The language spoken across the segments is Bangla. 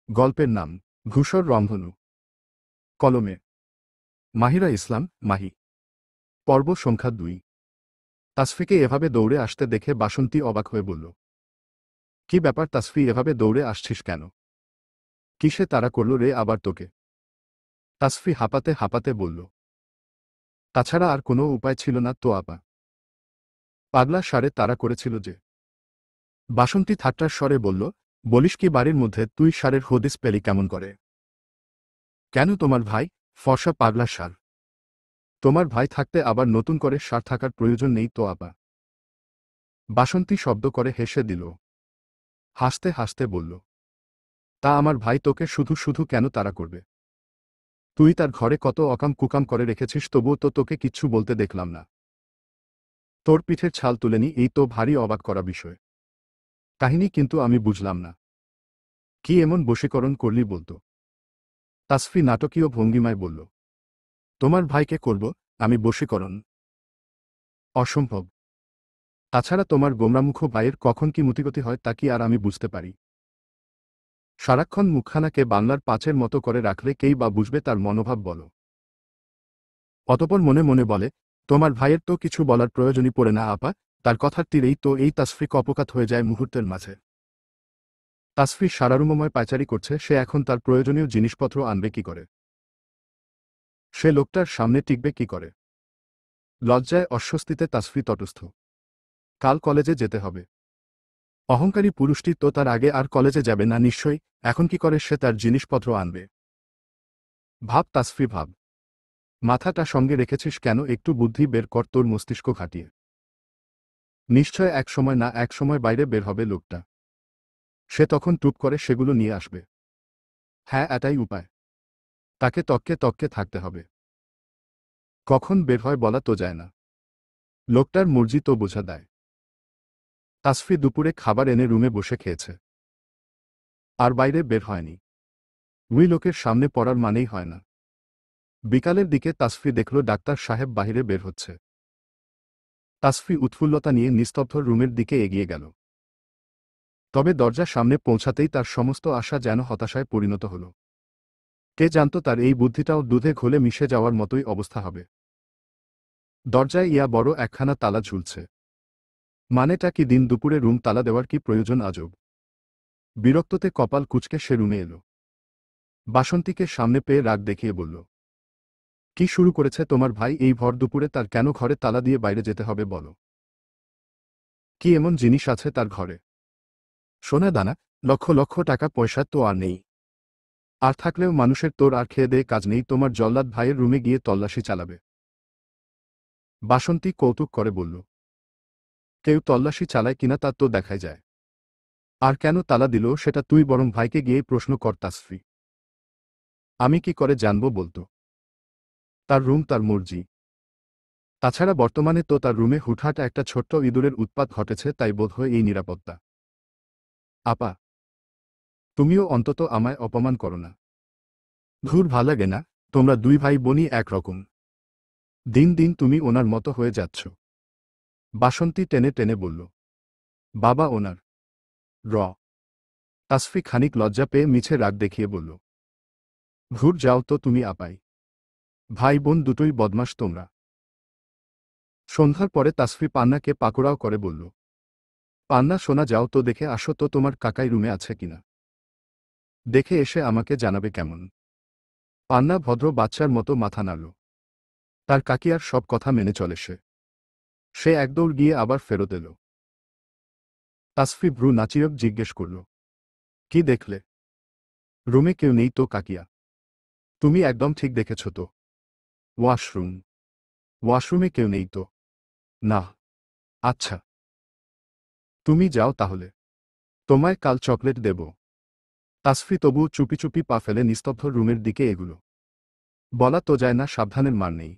গল্পের নাম ধূসর রংধনু। কলমে মাহিরা ইসলাম, মাহি। পর্ব সংখ্যা ২। তাসফিকে এভাবে দৌড়ে আসতে দেখে বাসন্তী অবাক হয়ে বলল, কি ব্যাপার তাসফি, এভাবে দৌড়ে আসছিস কেন? কিসে তাড়া করল রে আবার তোকে? তাসফি হাঁপাতে হাঁপাতে বলল, তাছাড়া আর কোনো উপায় ছিল না তো আপা। পাগলা সারে তাড়া করেছিল যে। বাসন্তী ঠাট্টার স্বরে বলল, বলিস কি, বাড়ির মধ্যে তুই সারের হদিস পেলি কেমন করে? কেন, তোমার ভাই? ফর্সা পাগলা সার। তোমার ভাই থাকতে আবার নতুন করে সার থাকার প্রয়োজন নেই তো আপা। বাসন্তী শব্দ করে হেসে দিল। হাসতে হাসতে বলল, তা আমার ভাই তোকে শুধু শুধু কেন তাড়া করবে? তুই তার ঘরে কত অকাম কুকাম করে রেখেছিস, তবুও তো তোকে কিচ্ছু বলতে দেখলাম না। তোর পিঠের ছাল তুলেনি, এই তো ভারী অবাক করা বিষয়। কাহিনী কিন্তু আমি বুঝলাম না। কি এমন বশীকরণ করলি বলতো? তাসফি নাটকীয় ভঙ্গিমায় বলল, তোমার ভাইকে করব আমি বশীকরণ? অসম্ভব। তাছাড়া তোমার গোমরামুখ ভাইয়ের কখন কি মতিগতি হয় তা কি আর আমি বুঝতে পারি? সারাক্ষণ মুখখানাকে বাংলার পাঁচের মতো করে রাখলে কেই বা বুঝবে তার মনোভাব বলো? অতপর মনে মনে বলে, তোমার ভাইয়ের তো কিছু বলার প্রয়োজনই পড়ে না আপা, তার কথার তীরেই তো এই তাসফি কপোকাত হয়ে যায় মুহূর্তের মাঝে। তাসফি সারারুমময় পায়চারি করছে, সে এখন তার প্রয়োজনীয় জিনিসপত্র আনবে কি করে? সে লোকটার সামনে টিকবে কি করে? লজ্জায় অস্বস্তিতে তাসফি তটস্থ। কাল কলেজে যেতে হবে। অহংকারী পুরুষটি তো তার আগে আর কলেজে যাবে না নিশ্চয়ই, এখন কি করে সে তার জিনিসপত্র আনবে? ভাব তাসফি ভাব। মাথাটা সঙ্গে রেখেছিস কেন? একটু বুদ্ধি বের কর তোর মস্তিষ্ক খাটিয়ে। নিশ্চয় এক সময় না এক সময় বাইরে বের হবে লোকটা। সে তখন টুপ করে সেগুলো নিয়ে আসবে। হ্যাঁ, এটাই উপায়। তাকে তককে তককে থাকতে হবে। কখন বের হয় বলা তো যায় না। লোকটার মর্জি তো বোঝা দেয়। তাসফি দুপুরে খাবার এনে রুমে বসে খেয়েছে। আর বাইরে বের হয়নি। উই লোকের সামনে পড়ার মানেই হয় না। বিকালের দিকে তাসফি দেখল ডাক্তার সাহেব বাহিরে বের হচ্ছে। তাসফি উৎফুল্লতা নিয়ে নিস্তব্ধ রুমের দিকে এগিয়ে গেল। তবে দরজার সামনে পৌঁছাতেই তার সমস্ত আশা যেন হতাশায় পরিণত হল। কে জানত তার এই বুদ্ধিটাও দুধে ঘোলে মিশে যাওয়ার মতোই অবস্থা হবে। দরজায় ইয়া বড় একখানা তালা ঝুলছে। মানেটা কি? দিন দুপুরে রুম তালা দেওয়ার কি প্রয়োজন আজব? বিরক্ততে কপাল কুঁচকে সে রুমে এল। বাসন্তীকে সামনে পেয়ে রাগ দেখিয়ে বলল, কি শুরু করেছে তোমার ভাই এই ভর দুপুরে? তার কেন ঘরে তালা দিয়ে বাইরে যেতে হবে বলো? কি এমন জিনিস আছে তার ঘরে? সোনা দানা, লক্ষ লক্ষ টাকা পয়সা তো আর নেই। আর থাকলেও মানুষের তোর আর খেয়ে দেয়ে কাজ নেই, তোমার জল্লাদ ভাইয়ের রুমে গিয়ে তল্লাশি চালাবে? বাসন্তী কৌতুক করে বলল, কেউ তল্লাশি চালায় কিনা তা তো দেখাই যায়। আর কেন তালা দিল সেটা তুই বরং ভাইকে গিয়েই প্রশ্ন কর তাসফি। আমি কি করে জানবো বলতো? তার রুম, তার মর্জি। তাছাড়া বর্তমানে তো তার রুমে হুটহাট একটা ছোট্ট ইঁদুরের উৎপাত ঘটেছে, তাই বোধহয় এই নিরাপত্তা। আপা, তুমিও অন্তত আমায় অপমান করো না। ধুর, ভালাগে না। তোমরা দুই ভাই বোনই একরকম। দিন দিন তুমি ওনার মতো হয়ে যাচ্ছ। বাসন্তী টেনে টেনে বলল, বাবা ওনার র। তাসফি খানিক লজ্জা পেয়ে মিছে রাগ দেখিয়ে বলল, ঘুর যাও তো তুমি আপাই। ভাই বোন দুটোই বদমাস তোমরা। সন্ধ্যার পরে তাসফি পান্নাকে পাকোড়াও করে বলল, পান্না শোনা, যাও তো দেখে আসো তো তোমার কাকাই রুমে আছে কিনা। দেখে এসে আমাকে জানাবে কেমন। পান্না ভদ্র বাচ্চার মতো মাথা নাড়ল। তার কাকিয়ার সব কথা মেনে চলে সে। সে একদৌড় গিয়ে আবার ফেরত এল। তাসফি ভ্রু নাচিয়ে জিজ্ঞেস করল, কি দেখলে? রুমে কেউ নেই তো কাকিয়া। তুমি একদম ঠিক দেখেছ তো। ওয়াশরুম। ওয়াশরুমে কেউ নেই তো? না। আচ্ছা, তুমি যাও তাহলে। তোমায় কাল চকলেট দেব। তাসফি তবু চুপি চুপি পা ফেলে নিস্তব্ধ রুমের দিকে এগুলো। বলা তো যায় না সাবধানের মার নেই।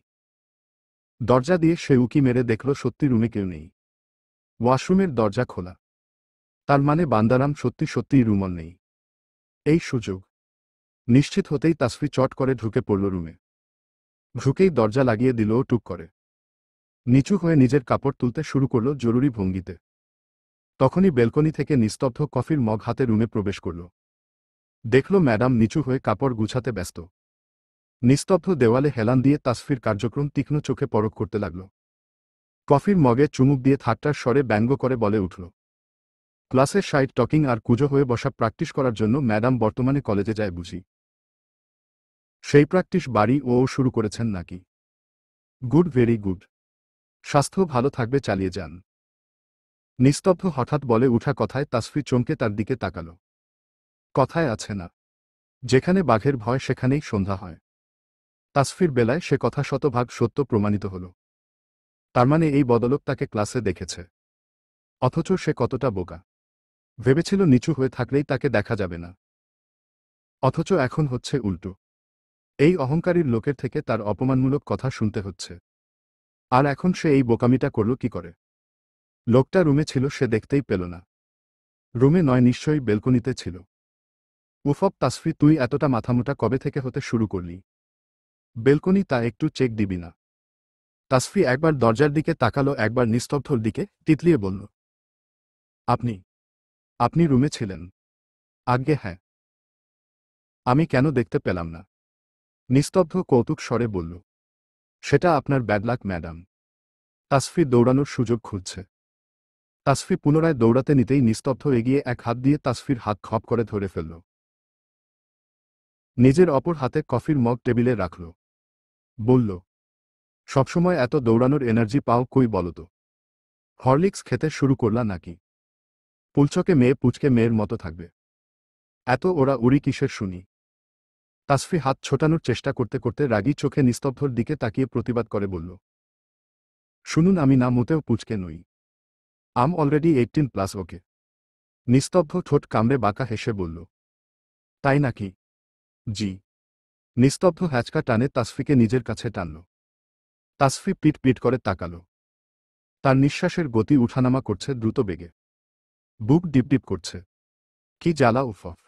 দরজা দিয়ে সে উকি মেরে দেখল সত্যি রুমে কেউ নেই। ওয়াশরুমের দরজা খোলা। তার মানে বান্দারাম সত্যি সত্যিই রুমল নেই। এই সুযোগ। নিশ্চিত হতেই তাসফি চট করে ঢুকে পড়ল রুমে। ঢুকেই দরজা লাগিয়ে দিল টুক করে। নিচু হয়ে নিজের কাপড় তুলতে শুরু করল জরুরি ভঙ্গিতে। তখনই বেলকনি থেকে নিস্তব্ধ কফির মগ হাতে রুমে প্রবেশ করল। দেখল ম্যাডাম নিচু হয়ে কাপড় গুছাতে ব্যস্ত। নিস্তব্ধ দেওয়ালে হেলান দিয়ে তাসফির কার্যক্রম তীক্ষ্ণ চোখে পরখ করতে লাগল। কফির মগে চুমুক দিয়ে ঠাট্টার স্বরে ব্যঙ্গ করে বলে উঠল, ক্লাসের সাইড টকিং আর কুজো হয়ে বসা প্র্যাকটিস করার জন্য ম্যাডাম বর্তমানে কলেজে যায় বুঝি? সেই প্র্যাকটিস বাড়ি ও শুরু করেছেন নাকি? Good, very good. স্বাস্থ্য ভালো থাকবে, চালিয়ে যান। নিস্তব্ধ হঠাৎ বলে উঠা কথায় তাসফি চমকে তার দিকে তাকাল। কথায় আছে না, যেখানে বাঘের ভয় সেখানেই সন্ধ্যা হয়। তাসফির বেলায় সে কথা শতভাগ সত্য প্রমাণিত হল। তার মানে এই বদলোক তাকে ক্লাসে দেখেছে। অথচ সে কতটা বোকা। ভেবেছিল নিচু হয়ে থাকলেই তাকে দেখা যাবে না। অথচ এখন হচ্ছে উল্টো। এই অহংকারীর লোকের থেকে তার অপমানমূলক কথা শুনতে হচ্ছে। আর এখন সে এই বোকামিটা করল কি করে? লোকটা রুমে ছিল, সে দেখতেই পেল না। রুমে নয়, নিশ্চয়ই বেলকনিতে ছিল। উফব তাসফি, তুই এতটা মাথামোটা কবে থেকে হতে শুরু করলি? বেলকনি, তা একটু চেক দিবি না? তাসফি একবার দরজার দিকে তাকালো, একবার নিস্তব্ধর দিকে, তিতলিয়ে বলল, আপনি আপনি রুমে ছিলেন? আজ্ঞে হ্যাঁ। আমি কেন দেখতে পেলাম না? নিস্তব্ধ কৌতুক স্বরে বলল, সেটা আপনার ব্যাড লাক ম্যাডাম। তাসফি দৌড়ানোর সুযোগ খুঁজছে। তাসফি পুনরায় দৌড়াতে নিতেই নিস্তব্ধ এগিয়ে এক হাত দিয়ে তাসফির হাত খপ করে ধরে ফেলল। নিজের অপর হাতে কফির মগ টেবিলে রাখল। বলল, সবসময় এত দৌড়ানোর এনার্জি পাও কই বলতো? হরলিক্স খেতে শুরু করলা নাকি? পুলচকে মেয়ে পুচকে মেয়ের মতো থাকবে। এত ওরা উড়ি কিসের শুনি? তাসফি হাত ছোটানোর চেষ্টা করতে করতে রাগী চোখে নিস্তব্ধর দিকে তাকিয়ে প্রতিবাদ করে বলল, শুনুন, আমি না মোটেও পুচকে নই। আম অলরেডি 18+, ওকে। নিস্তব্ধ ঠোঁট কামড়ে বাঁকা হেসে বলল, তাই নাকি? জি। নিস্তব্ধ হ্যাচকা টানে তাসফিকে নিজের কাছে টানল। তাসফি পিট পিট করে তাকাল। তার নিঃশ্বাসের গতি উঠানামা করছে দ্রুত বেগে। বুক ডিপডিপ করছে। কি জ্বালা, উফফ।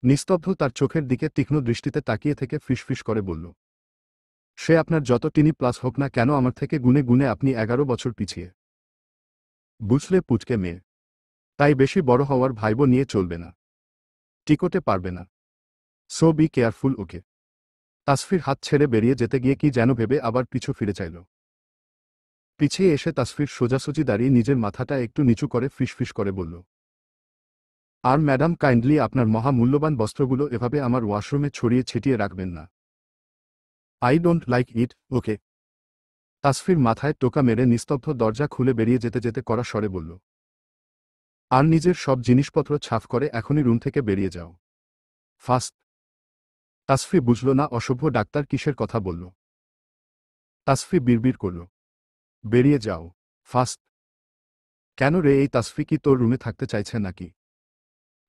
নিস্তব্ধ তার চোখের দিকে তীক্ষ্ণ দৃষ্টিতে তাকিয়ে থেকে ফিসফিস করে বলল, সে আপনার যত টিনি প্লাস হোক না কেন, আমার থেকে গুনে গুনে আপনি 11 বছর পিছিয়ে। বুঝলে পুচকে মেয়ে, তাই বেশি বড় হওয়ার ভাইব নিয়ে চলবে না। টিকোতে পারবে না। সো বি কেয়ারফুল, ওকে। তাসফির হাত ছেড়ে বেরিয়ে যেতে গিয়ে কি যেন ভেবে আবার পিছু ফিরে চাইল। পিছিয়ে এসে তাসফির সোজাসুজি দাঁড়িয়ে নিজের মাথাটা একটু নিচু করে ফিসফিস করে বলল, আর ম্যাডাম, কাইন্ডলি আপনার মহামূল্যবান বস্ত্রগুলো এভাবে আমার ওয়াশরুমে ছড়িয়ে ছিটিয়ে রাখবেন না। আই ডোন্ট লাইক ইট, ওকে। তাসফির মাথায় টোকা মেরে নিস্তব্ধ দরজা খুলে বেরিয়ে যেতে যেতে কড়া স্বরে বলল, আর নিজের সব জিনিসপত্র ছাফ করে এখনই রুম থেকে বেরিয়ে যাও, ফাস্ট। তাসফি বুঝল না অসভ্য ডাক্তার কিসের কথা বলল। তাসফি বিড়বিড় করল, বেরিয়ে যাও, ফাস্ট। কেন রে, এই তাসফি কি তোর রুমে থাকতে চাইছে নাকি?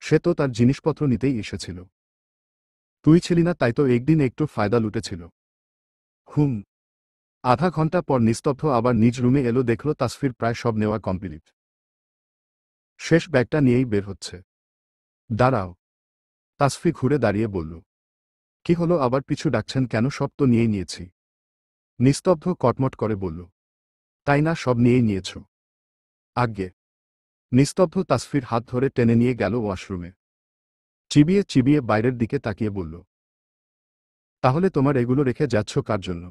সে তো তার জিনিসপত্র নিতেই এসেছিল। তুই ছিলি না, তাই তো একদিন একটু ফায়দা লুটেছিল। হুম। আধা ঘন্টা পর নিস্তব্ধ আবার নিজ রুমে এলো, দেখল তাসফির প্রায় সব নেওয়া কমপ্লিট। শেষ ব্যাগটা নিয়েই বের হচ্ছে। দাঁড়াও। তাসফি ঘুরে দাঁড়িয়ে বলল, কি হলো, আবার পিছু ডাকছেন কেন? সব তো নিয়েই নিয়েছি। নিস্তব্ধ কটমট করে বলল, তাই না, সব নিয়েই নিয়েছ? আজ্ঞে। নিস্তব্ধ তাসফির হাত ধরে টেনে নিয়ে গেল ওয়াশরুমে। চিবিয়ে চিবিয়ে বাইরের দিকে তাকিয়ে বলল, তাহলে তোমার এগুলো রেখে যাচ্ছ কার জন্য?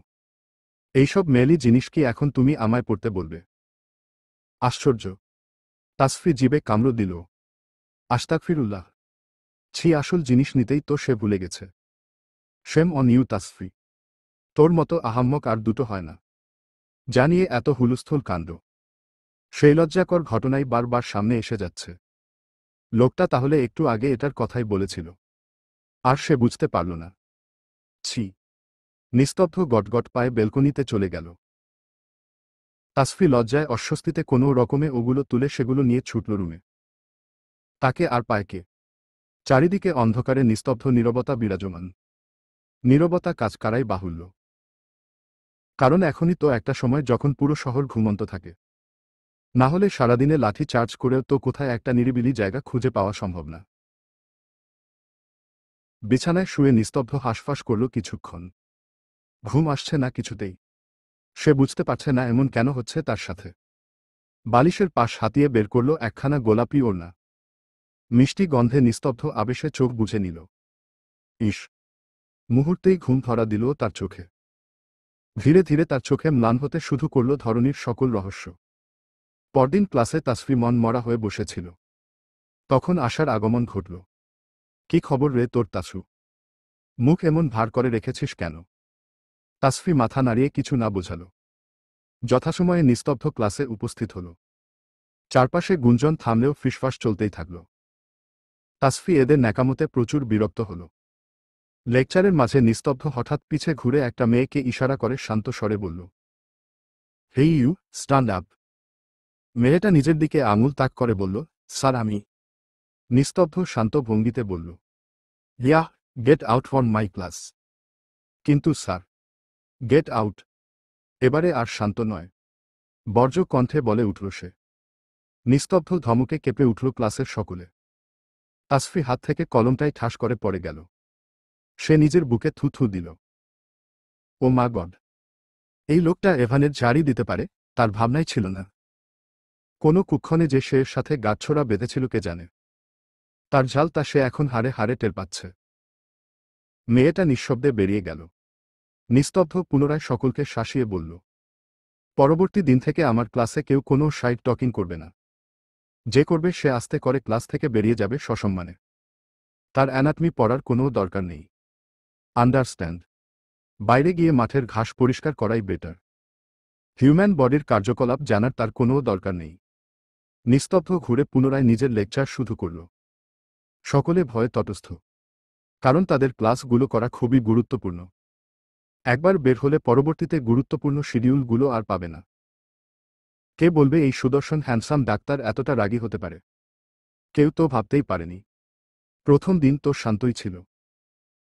এইসব মেয়েলি জিনিস কি এখন তুমি আমায় পড়তে বলবে? আশ্চর্য। তাসফি জিবে কামড় দিল। আস্তাগফিরুল্লাহ। ছি, আসল জিনিস নিতেই তো সে ভুলে গেছে। Shame on you Tasfi. তোর মতো আহাম্মক আর দুটো হয় না। জানিয়ে এত হুলস্থুল কাণ্ড। সেই লজ্জাকর ঘটনাই বারবার সামনে এসে যাচ্ছে। লোকটা তাহলে একটু আগে এটার কথাই বলেছিল। আর সে বুঝতে পারল না। ছি। নিস্তব্ধ গটগট পায়ে বেলকনিতে চলে গেল। তাসফি লজ্জায় অস্বস্তিতে কোনো রকমে ওগুলো তুলে সেগুলো নিয়ে ছুটল রুমে। তাকে আর পায় কে? চারিদিকে অন্ধকারে নিস্তব্ধ নীরবতা বিরাজমান। নীরবতা কাজ কারাই বাহুল্য। কারণ এখনই তো একটা সময় যখন পুরো শহর ঘুমন্ত থাকে। না হলে সারাদিনে লাঠি চার্জ করেও তো কোথায় একটা নিরিবিলি জায়গা খুঁজে পাওয়া সম্ভব না। বিছানায় শুয়ে নিস্তব্ধ হাঁসফাঁস করল কিছুক্ষণ। ঘুম আসছে না কিছুতেই। সে বুঝতে পারছে না এমন কেন হচ্ছে তার সাথে। বালিশের পাশ হাতিয়ে বের করল একখানা গোলাপি ওড়না। মিষ্টি গন্ধে নিস্তব্ধ আবেশে চোখ বুজে নিল। ইস! মুহূর্তেই ঘুম ধরা দিল তার চোখে। ধীরে ধীরে তার চোখে ম্লান হতে শুরু করল ধরনীর সকল রহস্য। পরদিন ক্লাসে তাসফি মন মরা হয়ে বসেছিল। তখন আশার আগমন ঘটল। কি খবর রে তোর তাসু? মুখ এমন ভার করে রেখেছিস কেন? তাসফি মাথা নাড়িয়ে কিছু না বোঝাল। যথাসময়ে নিস্তব্ধ ক্লাসে উপস্থিত হল। চারপাশে গুঞ্জন থামলেও ফিসফাস চলতেই থাকল। তাসফি এদের ন্যাকামতে প্রচুর বিরক্ত হল। লেকচারের মাঝে নিস্তব্ধ হঠাৎ পিছে ঘুরে একটা মেয়েকে ইশারা করে শান্ত স্বরে বলল, হেই ইউ, স্ট্যান্ড আপ। মেয়েটা নিজের দিকে আঙুল তাক করে বলল, স্যার আমি। নিস্তব্ধ শান্ত ভঙ্গিতে বলল, yeah, get out from my class. কিন্তু স্যার। Get out. এবারে আর শান্ত নয়, বর্জ্য কণ্ঠে বলে উঠল সে। নিস্তব্ধ ধমকে কেঁপে উঠল ক্লাসের সকলে। তাসফি হাত থেকে কলমটাই ঠাস করে পড়ে গেল। সে নিজের বুকে থু থু দিল। ও মা গড! এই লোকটা এভানের ঝাড়ি দিতে পারে, তার ভাবনাই ছিল না। কোনো কুক্ষণে যে সে এর সাথে গাঁটছড়া বেঁধেছিল কে জানে। তার ঝাল তা সে এখন হাড়ে হাড়ে টের পাচ্ছে। মেয়েটা নিঃশব্দে বেরিয়ে গেল। নিস্তব্ধ পুনরায় সকলকে শাসিয়ে বলল, পরবর্তী দিন থেকে আমার ক্লাসে কেউ কোনো সাইড টকিং করবে না। যে করবে সে আস্তে করে ক্লাস থেকে বেরিয়ে যাবে সসম্মানে। তার অ্যানাটমি পড়ার কোনো দরকার নেই। আন্ডারস্ট্যান্ড? বাইরে গিয়ে মাঠের ঘাস পরিষ্কার করাই বেটার। হিউম্যান বডির কার্যকলাপ জানার তার কোনো দরকার নেই। নিস্তব্ধ ঘুরে পুনরায় নিজের লেকচার শুরু করল। সকলে ভয়ে তটস্থ। কারণ তাদের ক্লাসগুলো করা খুবই গুরুত্বপূর্ণ। একবার বের হলে পরবর্তীতে গুরুত্বপূর্ণ শিডিউলগুলো আর পাবে না। কে বলবে এই সুদর্শন হ্যান্ডসাম ডাক্তার এতটা রাগী হতে পারে? কেউ তো ভাবতেই পারেনি। প্রথম দিন তো শান্তই ছিল।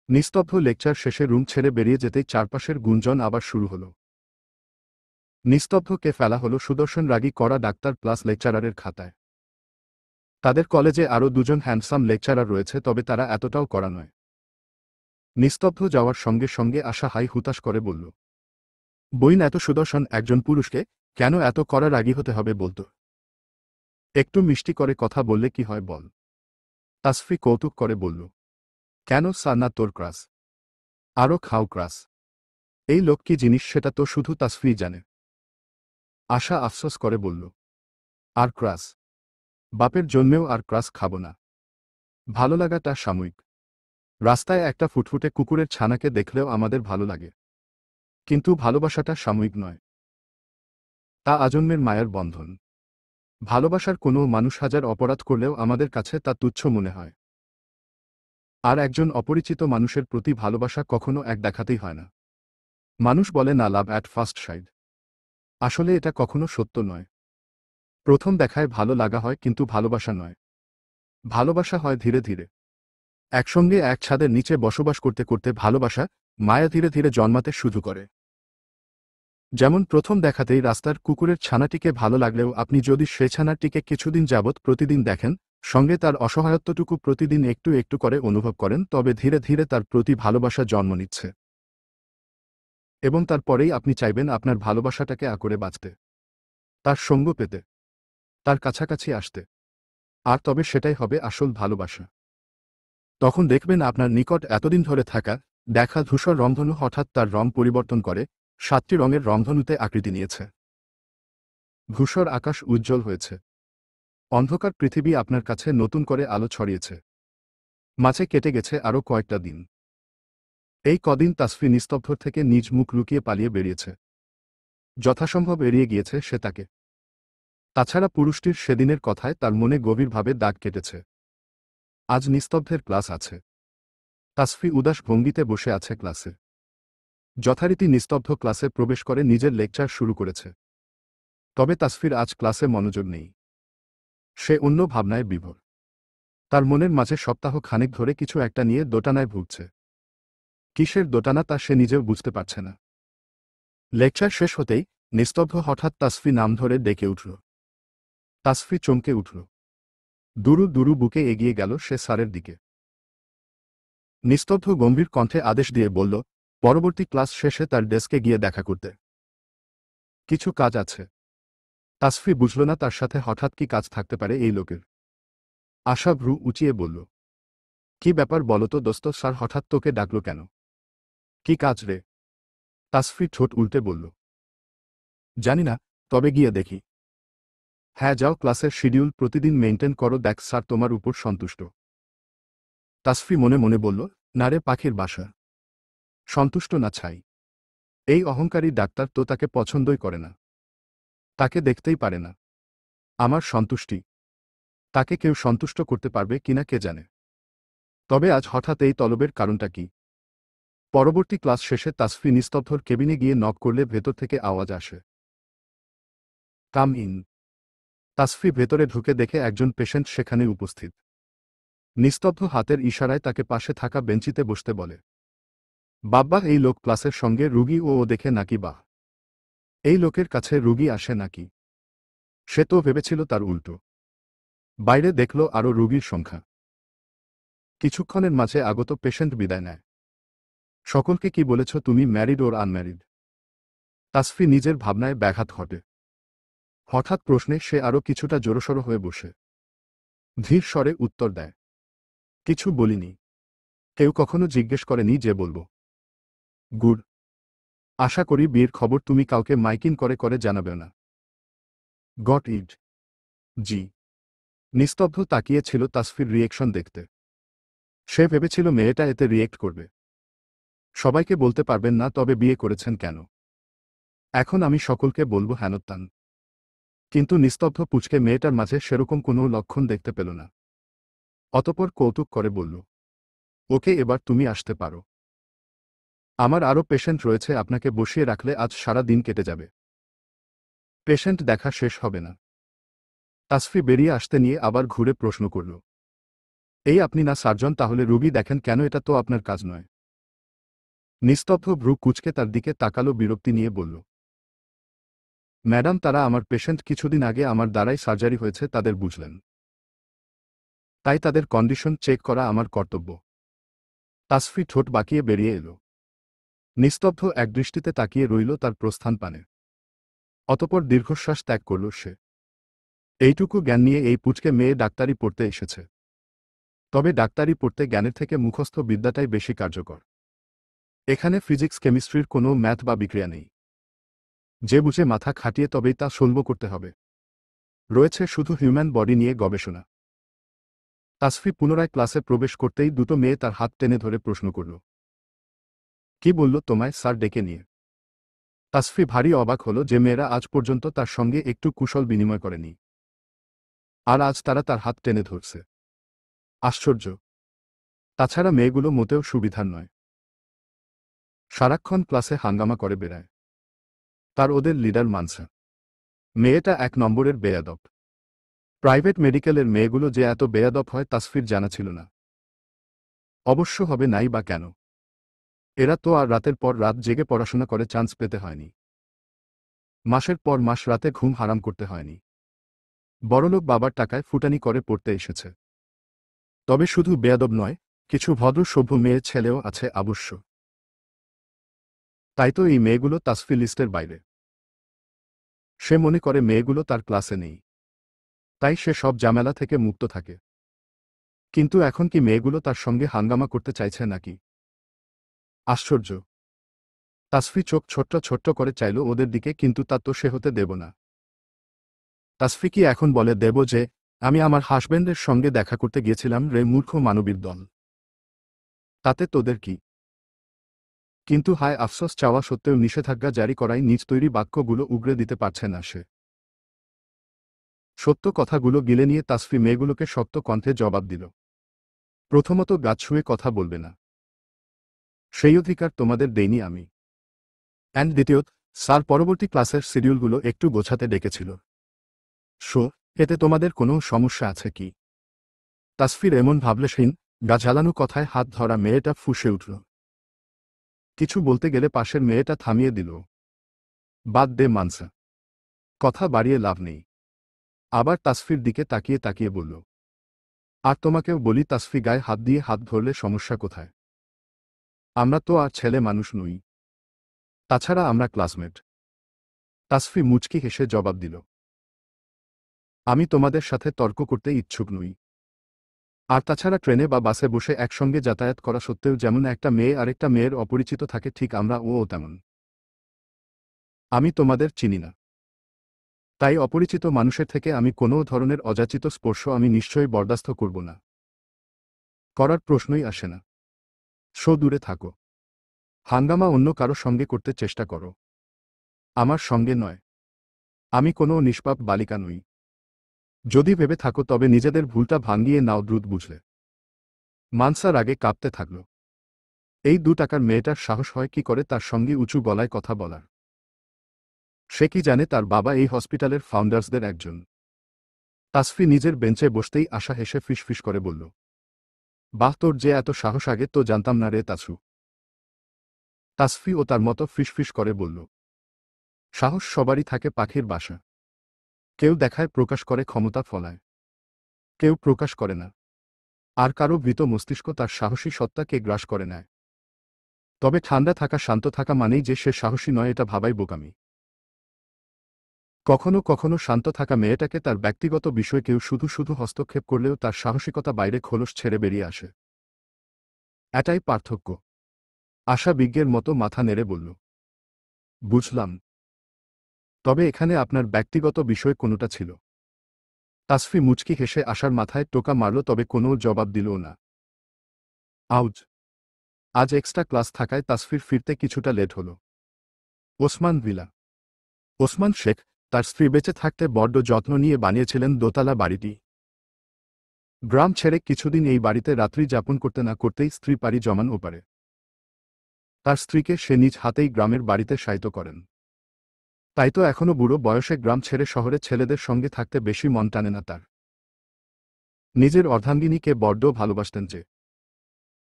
নিস্তব্ধ লেকচার শেষে রুম ছেড়ে বেরিয়ে যেতেই চারপাশের গুঞ্জন আবার শুরু হল। নিস্তব্ধকে ফেলা হলো সুদর্শন রাগী করা ডাক্তার প্লাস লেকচারারের খাতায়। তাদের কলেজে আরও দুজন হ্যান্ডসাম লেকচারার রয়েছে, তবে তারা এতটাও কড়া নয়। নিস্তব্ধ যাওয়ার সঙ্গে সঙ্গে আশা হাই হুতাশ করে বলল, বইন এত সুদর্শন একজন পুরুষকে কেন এত কড়া রাগী হতে হবে বলতো? একটু মিষ্টি করে কথা বললে কি হয় বল? তাসফি কৌতুক করে বলল, কেন সানা তোর ক্রাস? আরও খাও ক্রাস। এই লোক কি জিনিস সেটা তো শুধু তাসফি জানে। আশা আফসোস করে বলল, আর ক্রাস? বাপের জন্মেও আর ক্রাস খাব না। ভালো লাগাটা সাময়িক। রাস্তায় একটা ফুটফুটে কুকুরের ছানাকে দেখলেও আমাদের ভালো লাগে। কিন্তু ভালোবাসাটা সাময়িক নয়। তা আজন্মের মায়ার বন্ধন। ভালোবাসার কোনো মানুষ হাজার অপরাধ করলেও আমাদের কাছে তা তুচ্ছ মনে হয়। আর একজন অপরিচিত মানুষের প্রতি ভালোবাসা কখনো এক দেখাতেই হয় না। মানুষ বলে না লাভ অ্যাট ফার্স্ট সাইট। আসলে এটা কখনো সত্য নয়। প্রথম দেখায় ভালো লাগা হয়, কিন্তু ভালোবাসা নয়। ভালোবাসা হয় ধীরে ধীরে। একসঙ্গে এক ছাদের নিচে বসবাস করতে করতে ভালোবাসা, মায়া ধীরে ধীরে জন্মাতে শুরু করে। যেমন প্রথম দেখাতেই রাস্তার কুকুরের ছানাটিকে ভালো লাগলেও আপনি যদি সে ছানাটিকে কিছুদিন যাবৎ প্রতিদিন দেখেন, সঙ্গে তার অসহায়ত্বটুকু প্রতিদিন একটু একটু করে অনুভব করেন, তবে ধীরে ধীরে তার প্রতি ভালোবাসা জন্ম নিচ্ছে। এবং তারপরেই আপনি চাইবেন আপনার ভালোবাসাটাকে আঁকড়ে বাঁচতে, তার সঙ্গ পেতে, তার কাছাকাছি আসতে। আর তবে সেটাই হবে আসল ভালোবাসা। তখন দেখবেন আপনার নিকট এতদিন ধরে থাকা দেখা ধূসর রংধনু হঠাৎ তার রং পরিবর্তন করে 7টি রঙের রংধনুতে আকৃতি নিয়েছে। ধূসর আকাশ উজ্জ্বল হয়েছে। অন্ধকার পৃথিবী আপনার কাছে নতুন করে আলো ছড়িয়েছে। মাঝে কেটে গেছে আরও কয়েকটা দিন। এই কদিন তাসফি নিস্তব্ধ থেকে নিজ মুখ লুকিয়ে পালিয়ে বেরিয়েছে। যথাসম্ভব এড়িয়ে গিয়েছে সে তাকে। তাছাড়া পুরুষটির সেদিনের কথায় তার মনে গভীরভাবে দাগ কেটেছে। আজ নিস্তব্ধের ক্লাস আছে। তাসফি উদাস ভঙ্গিতে বসে আছে ক্লাসে। যথারীতি নিস্তব্ধ ক্লাসে প্রবেশ করে নিজের লেকচার শুরু করেছে। তবে তাসফির আজ ক্লাসে মনোযোগ নেই। সে অন্য ভাবনায় বিভোর। তার মনের মাঝে সপ্তাহ খানেক ধরে কিছু একটা নিয়ে দোটানায় ভুগছে। কিসের দোটানা তা সে নিজেও বুঝতে পারছে না। লেকচার শেষ হতেই নিস্তব্ধ হঠাৎ তাসফি নাম ধরে ডেকে উঠল। তাসফি চমকে উঠল। দুরু দুরু বুকে এগিয়ে গেল সে স্যারের দিকে। নিস্তব্ধ গম্ভীর কণ্ঠে আদেশ দিয়ে বলল, পরবর্তী ক্লাস শেষে তার ডেস্কে গিয়ে দেখা করতে। কিছু কাজ আছে। তাসফি বুঝল না তার সাথে হঠাৎ কি কাজ থাকতে পারে এই লোকের। আশা ভ্রু উঁচিয়ে বলল, কি ব্যাপার বলো তো দোস্ত, স্যার হঠাৎ তোকে ডাকলো কেন? কি কাজ রে? তাসফি ঠোঁট উল্টে বলল, জানি না, তবে গিয়ে দেখি। হ্যাঁ যাও, ক্লাসের শিডিউল প্রতিদিন মেইনটেইন করো, দেখ স্যার তোমার উপর সন্তুষ্ট। তাসফি মনে মনে বলল, না রে পাখির বাসা, সন্তুষ্ট না ছাই। এই অহংকারী ডাক্তার তো তাকে পছন্দই করে না, তাকে দেখতেই পারে না। আমার সন্তুষ্টি, তাকে কেউ সন্তুষ্ট করতে পারবে কিনা কে জানে। তবে আজ হঠাৎ এই তলবের কারণটা কি? পরবর্তী ক্লাস শেষে তাসফি নিস্তব্ধর কেবিনে গিয়ে নক করলে ভেতর থেকে আওয়াজ আসে, কাম ইন। তাসফি ভেতরে ঢুকে দেখে একজন পেশেন্ট সেখানে উপস্থিত। নিস্তব্ধ হাতের ইশারায় তাকে পাশে থাকা বেঞ্চিতে বসতে বলে, বাব্বা এই লোক ক্লাসের সঙ্গে রুগী ও দেখে নাকি? বাহ, এই লোকের কাছে রুগী আসে নাকি? সে তো ভেবেছিল তার উল্টো। বাইরে দেখল আরও রুগীর সংখ্যা। কিছুক্ষণের মাঝে আগত পেশেন্ট বিদায় নেয়। সকলকে কি বলেছ তুমি, ম্যারিড ওর আনম্যারিড? তাসফি নিজের ভাবনায় ব্যাঘাত ঘটে। হঠাৎ প্রশ্নে সে আরও কিছুটা জোরসড়ো হয়ে বসে ধীর স্বরে উত্তর দেয়, কিছু বলিনি। কেউ কখনো জিজ্ঞেস করেনি যে বলবো। গুড। আশা করি বিয়ের খবর তুমি কাউকে মাইকিন করে করে জানাবে না। Got it. জি। নিস্তব্ধ তাকিয়ে ছিল তাসফির রিয়েকশন দেখতে। সে ভেবেছিল মেয়েটা এতে রিয়েক্ট করবে। সবাইকে বলতে পারবেন না, তবে বিয়ে করেছেন কেন? এখন আমি সকলকে বলবো হেনত্তান। কিন্তু নিস্তব্ধ পুচকে মেয়েটার মাঝে সেরকম কোনো লক্ষণ দেখতে পেল না। অতপর কৌতুক করে বলল, ওকে এবার তুমি আসতে পারো। আমার আরও পেশেন্ট রয়েছে, আপনাকে বসিয়ে রাখলে আজ সারা দিন কেটে যাবে। পেশেন্ট দেখা শেষ হবে না। তাসফি বেরিয়ে আসতে নিয়ে আবার ঘুরে প্রশ্ন করল, এই আপনি না সার্জন, তাহলে রোগী দেখেন কেন? এটা তো আপনার কাজ নয়। নিস্তব্ধ ভ্রু কুঁচকে তার দিকে তাকালো, বিরক্তি নিয়ে বলল, ম্যাডাম তারা আমার পেশেন্ট, কিছুদিন আগে আমার দ্বারাই সার্জারি হয়েছে, তাদের বুঝলেন, তাই তাদের কন্ডিশন চেক করা আমার কর্তব্য। তাসফি ঠোঁট বাঁকিয়ে বেরিয়ে এলো। নিস্তব্ধ একদৃষ্টিতে তাকিয়ে রইল তার প্রস্থান পানে। অতপর দীর্ঘশ্বাস ত্যাগ করল সে। এইটুকু জ্ঞান নিয়ে এই পুচকে মেয়ে ডাক্তারি পড়তে এসেছে। তবে ডাক্তারি পড়তে জ্ঞানের থেকে মুখস্থ বিদ্যাটাই বেশি কার্যকর। এখানে ফিজিক্স কেমিস্ট্রির কোনো ম্যাথ বা বিক্রিয়া নেই। যে বুঝে মাথা খাটিয়ে তবেই তা সলভ করতে হবে। রয়েছে শুধু হিউম্যান বডি নিয়ে গবেষণা। তাসফি পুনরায় ক্লাসে প্রবেশ করতেই দুটো মেয়ে তার হাত টেনে ধরে প্রশ্ন করল, কি বলল তোমায় স্যার ডেকে নিয়ে? তাসফি ভারী অবাক হল যে মেয়েরা আজ পর্যন্ত তার সঙ্গে একটু কুশল বিনিময় করেনি, আর আজ তারা তার হাত টেনে ধরছে। আশ্চর্য। তাছাড়া মেয়েগুলো মোটেও সুবিধার নয়। সারাক্ষণ ক্লাসে হাঙ্গামা করে বেড়ায়। তার ওদের লিডার মানসা। মেয়েটা এক নম্বরের বেয়াদব। প্রাইভেট মেডিকেলের মেয়েগুলো যে এত বেয়াদব হয় তাসফির জানা ছিল না। অবশ্য হবে নাই বা কেন? এরা তো আর রাতের পর রাত জেগে পড়াশোনা করে চান্স পেতে হয়নি। মাসের পর মাস রাতে ঘুম হারাম করতে হয়নি। বড়লোক বাবার টাকায় ফুটানি করে পড়তে এসেছে। তবে শুধু বেয়াদব নয়, কিছু ভদ্র সভ্য মেয়ে ছেলেও আছে অবশ্য। তাই তো এই মেয়েগুলো তাসফি লিস্টের বাইরে। সে মনে করে মেয়েগুলো তার ক্লাসে নেই, তাই সে সব ঝামেলা থেকে মুক্ত থাকে। কিন্তু এখন কি মেয়েগুলো তার সঙ্গে হাঙ্গামা করতে চাইছে নাকি? আশ্চর্য। তাসফি চোখ ছোট্ট ছোট্ট করে চাইল ওদের দিকে, কিন্তু তা তো সে হতে দেব না। তাসফি কি এখন বলে দেব যে, আমি আমার হাসব্যান্ডের সঙ্গে দেখা করতে গিয়েছিলাম রে মূর্খ মানবীর দল, তাতে তোদের কি? কিন্তু হায় আফসোস, চাওয়া সত্ত্বেও নিষেধাজ্ঞা জারি করায় নিজ তৈরি বাক্যগুলো উগরে দিতে পারছে না সে। সত্য কথাগুলো গিলে নিয়ে তাসফি মেয়েগুলোকে শক্ত কণ্ঠে জবাব দিল, প্রথমত গাছ ছুঁয়ে কথা বলবে না, সেই অধিকার তোমাদের দেইনি আমি। অ্যান্ড দ্বিতীয়ত, স্যার পরবর্তী ক্লাসের শিডিউলগুলো একটু গোছাতে ডেকেছিল। শো, এতে তোমাদের কোনো সমস্যা আছে কি? তাসফির এমন ভাবলেশহীন, গা জ্বালানো কথায় হাত ধরা মেয়েটা ফুঁসে উঠল। কিছু বলতে গেলে পাশের মেয়েটা থামিয়ে দিল, বাদ দে মানসা, কথা বাড়িয়ে লাভ নেই। আবার তাসফির দিকে তাকিয়ে তাকিয়ে বলল, আর তোমাকেও বলি তাসফি, গায়ে হাত দিয়ে হাত ধরলে সমস্যা কোথায়? আমরা তো আর ছেলে মানুষ নই। তাছাড়া আমরা ক্লাসমেট। তাসফি মুচকি হেসে জবাব দিল, আমি তোমাদের সাথে তর্ক করতে ইচ্ছুক নই। আর তাছাড়া ট্রেনে বা বাসে বসে একসঙ্গে যাতায়াত করা সত্ত্বেও যেমন একটা মেয়ে আরেকটা মেয়ের অপরিচিত থাকে ঠিক আমরা ও তেমন। আমি তোমাদের চিনি না। তাই অপরিচিত মানুষের থেকে আমি কোনো ধরনের অযাচিত স্পর্শ আমি নিশ্চয়ই বরদাস্ত করব না। করার প্রশ্নই আসে না। দূরে থাকো। হাঙ্গামা অন্য কারো সঙ্গে করতে চেষ্টা করো, আমার সঙ্গে নয়। আমি কোনো নিষ্পাপ বালিকা নই। যদি ভেবে থাকো তবে নিজেদের ভুলটা ভাঙিয়ে নাও দ্রুত বুঝলে। মানসার আগে কাঁপতে থাকল। এই 2 টাকার মেয়েটার সাহস হয় কি করে তার সঙ্গে উঁচু গলায় কথা বলার? সে কি জানে তার বাবা এই হসপিটালের ফাউন্ডার্সদের একজন? তাসফি নিজের বেঞ্চে বসতেই আশা হেসে ফিসফিস করে বলল, বাহ, তোর যে এত সাহস আগে তো জানতাম না রে তাসু। তাসফি ও তার মতো ফিসফিস করে বলল, সাহস সবারই থাকে পাখির বাসা। কেউ দেখায় প্রকাশ করে ক্ষমতা ফলায়, কেউ প্রকাশ করে না। আর কারো ভীত মস্তিষ্ক তার সাহসী সত্তাকে গ্রাস করে নেয়। তবে ঠান্ডা থাকা শান্ত থাকা মানেই যে সে সাহসী নয় এটা ভাবাই বোকামি। কখনো কখনো শান্ত থাকা মেয়েটাকে তার ব্যক্তিগত বিষয়ে কেউ শুধু শুধু হস্তক্ষেপ করলেও তার সাহসিকতা বাইরে খোলস ছেড়ে বেরিয়ে আসে। এটাই পার্থক্য। আশা বিজ্ঞের মতো মাথা নেড়ে বলল, বুঝলাম। তবে এখানে আপনার ব্যক্তিগত বিষয় কোনোটা ছিল? তাসফি মুচকি হেসে আশার মাথায় টোকা মারল তবে কোনো জবাব দিলও না। আউজ। আজ এক্সট্রা ক্লাস থাকায় তাসফির ফিরতে কিছুটা লেট হল। ওসমান ভিলা। ওসমান শেখ তার স্ত্রী বেঁচে থাকতে বড্ড যত্ন নিয়ে বানিয়েছিলেন দোতলা বাড়িটি। গ্রাম ছেড়ে কিছুদিন এই বাড়িতে রাত্রি যাপন করতে না করতেই স্ত্রী পাড়ি জমান ওপারে। তার স্ত্রীকে সে নিজ হাতেই গ্রামের বাড়িতে শায়িত করেন। তাই তো এখনো বুড়ো বয়সে গ্রাম ছেড়ে শহরে ছেলেদের সঙ্গে থাকতে বেশি মন টানে না তার। নিজের অর্ধাঙ্গিনীকে বড্ড ভালোবাসতেন যে।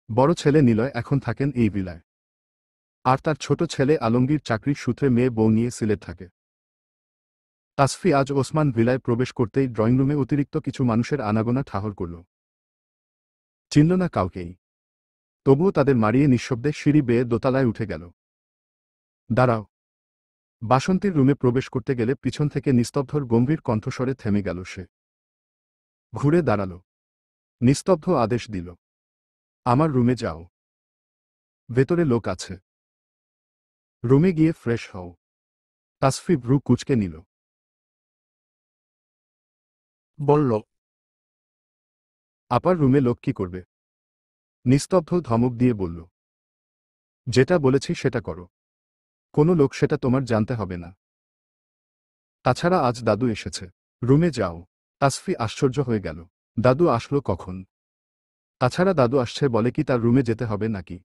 বড় ছেলে নিলয় এখন থাকেন এই ভিলায়। আর তার ছোট ছেলে আলমগীর চাকরির সূত্রে মেয়ে বউ নিয়ে সিলেট থাকে। তাসফি আজ ওসমান ভিলায় প্রবেশ করতেই ড্রয়িংরুমে অতিরিক্ত কিছু মানুষের আনাগোনা ঠাহর করল। চিনল না কাউকেই। তবুও তাদের মারিয়ে নিঃশব্দে সিঁড়ি বেয়ে দোতলায় উঠে গেল। দাঁড়াও। বাসন্তীর রুমে প্রবেশ করতে গেলে পিছন থেকে নিস্তব্ধর গম্ভীর কণ্ঠস্বরে থেমে গেল সে। ঘুরে দাঁড়াল। নিস্তব্ধ আদেশ দিল, আমার রুমে যাও। ভেতরে লোক আছে। রুমে গিয়ে ফ্রেশ হও। তাসফি ভ্রু কুঁচকে নিল। বলল, আপার রুমে লোক কি করবে? নিস্তব্ধ ধমক দিয়ে বলল, যেটা বলেছি সেটা করো। কোনো লোক সেটা তোমার জানতে হবে না। তাছাড়া আজ দাদু এসেছে। রুমে যাও। তাসফি আশ্চর্য হয়ে গেল। দাদু আসলো কখন? তাছাড়া দাদু আসছে বলে কি তার রুমে যেতে হবে নাকি?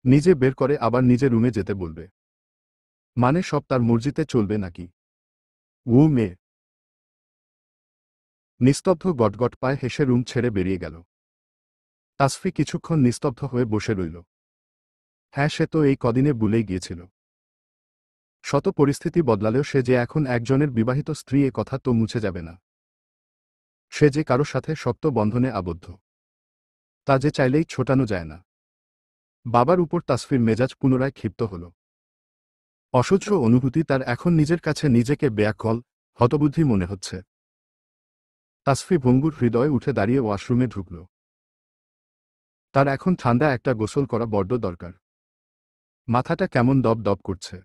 নিজে বের করে আবার নিজে রুমে যেতে বলবে? মানে সব তার মর্জিতে চলবে নাকি? ও মেয়ে। নিস্তব্ধ গটগট পায়ে হেসে রুম ছেড়ে বেরিয়ে গেল। তাসফি কিছুক্ষণ নিস্তব্ধ হয়ে বসে রইল। হ্যাঁ, সে তো এই কদিনে ভুলেই গিয়েছিল। শত পরিস্থিতি বদলালেও সে যে এখন একজনের বিবাহিত স্ত্রী এ কথা তো মুছে যাবে না। সে যে কারো সাথে শক্ত বন্ধনে আবদ্ধ, তা যে চাইলেই ছোটানো যায় না। বাবার উপর তাসফির মেজাজ পুনরায় ক্ষিপ্ত হল। অসহ্য অনুভূতি তার এখন নিজের কাছে নিজেকে বেয়াক্কল, হতবুদ্ধি মনে হচ্ছে। তাসফি ভঙ্গুর হৃদয়ে উঠে দাঁড়িয়ে ওয়াশরুমে ঢুকল। তার এখন ঠান্ডা একটা গোসল করা বড্ড দরকার। মাথাটা কেমন দপ দপ করছে।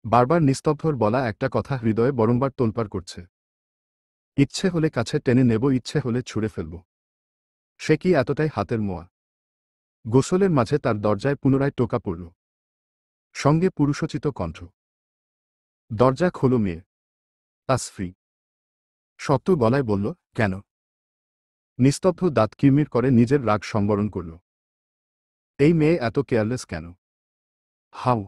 বারবার নিস্তব্ধর বলা একটা কথা হৃদয়ে বরংবার তোলপাড় করছে। ইচ্ছে হলে কাছে টেনে নেব, ইচ্ছে হলে ছুঁড়ে ফেলব। সে কি এতটাই হাতের মোয়া? গোসলের মাঝে তার দরজায় পুনরায় টোকা পড়ল। সঙ্গে পুরুষোচিত কণ্ঠ, দরজা খোলো মেয়ে। তাসফি শক্ত গলায় বলল, কেন? নিস্তব্ধ দাঁত কিরমির করে নিজের রাগ সংবরণ করল। এই মেয়ে এত কেয়ারলেস কেন? হাউ।